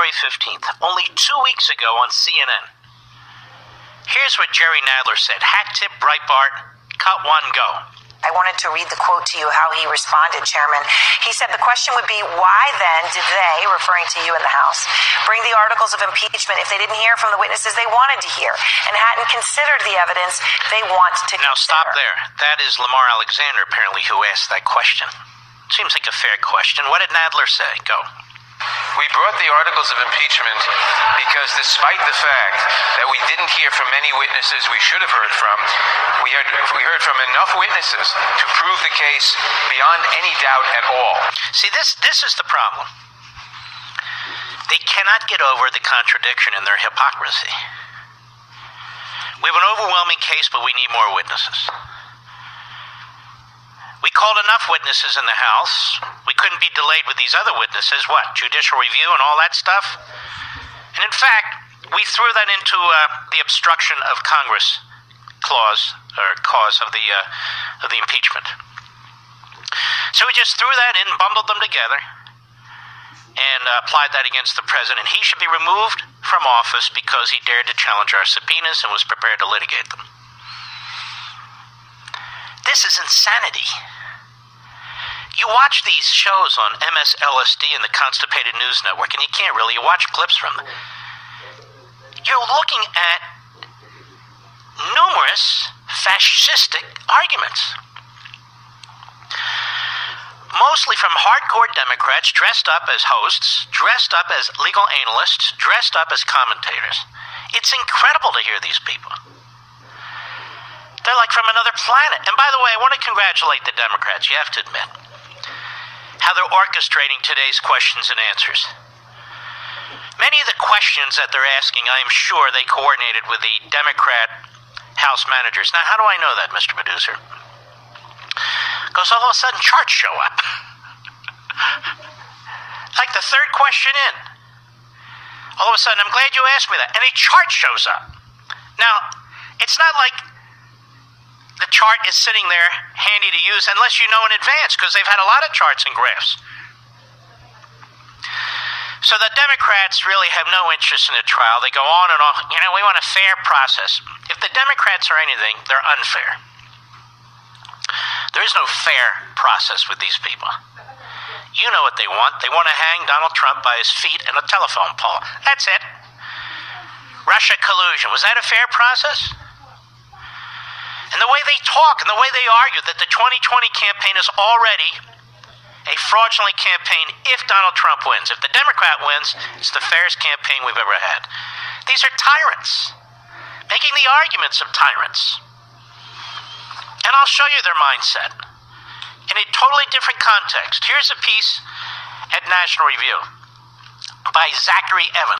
January 15th, only 2 weeks ago on CNN. Here's what Jerry Nadler said. Hat tip, Breitbart, cut one, go. I wanted to read the quote to you, how he responded, Chairman. He said the question would be, why then did they, referring to you in the House, bring the articles of impeachment if they didn't hear from the witnesses they wanted to hear and hadn't considered the evidence they want to Now consider? stop there. That is Lamar Alexander, apparently, who asked that question. Seems like a fair question. What did Nadler say? Go. We brought the articles of impeachment because despite the fact that we didn't hear from many witnesses we should have heard from, we heard from enough witnesses to prove the case beyond any doubt at all. See, this is the problem. They cannot get over the contradiction in their hypocrisy. We have an overwhelming case, but we need more witnesses. We called enough witnesses in the House. We couldn't be delayed with these other witnesses. What? Judicial review and all that stuff? And in fact, we threw that into the obstruction of Congress clause or cause of the impeachment. So we just threw that in, bundled them together, and applied that against the president. He should be removed from office because he dared to challenge our subpoenas and was prepared to litigate them. This is insanity. You watch these shows on MSLSD and the Constipated News Network, and you can't really. You watch clips from them. You're looking at numerous fascistic arguments. Mostly from hardcore Democrats dressed up as hosts, dressed up as legal analysts, dressed up as commentators. It's incredible to hear these people. They're like from another planet. And by the way, I want to congratulate the Democrats, you have to admit, how they're orchestrating today's questions and answers. Many of the questions that they're asking, I am sure they coordinated with the Democrat House managers. Now, how do I know that, Mr. Producer? Because all of a sudden charts show up. Like the third question in. All of a sudden, I'm glad you asked me that. And a chart shows up. Now, it's not like the chart is sitting there handy to use unless you know in advance, because they've had a lot of charts and graphs. So the Democrats really have no interest in the trial. They go on and on. You know, we want a fair process. If the Democrats are anything, they're unfair. There is no fair process with these people. You know what they want. They want to hang Donald Trump by his feet in a telephone pole. That's it. Russia collusion. Was that a fair process? And the way they talk and the way they argue that the 2020 campaign is already a fraudulent campaign if Donald Trump wins. If the Democrat wins, it's the fairest campaign we've ever had. These are tyrants, making the arguments of tyrants. And I'll show you their mindset in a totally different context. Here's a piece at National Review by Zachary Evans.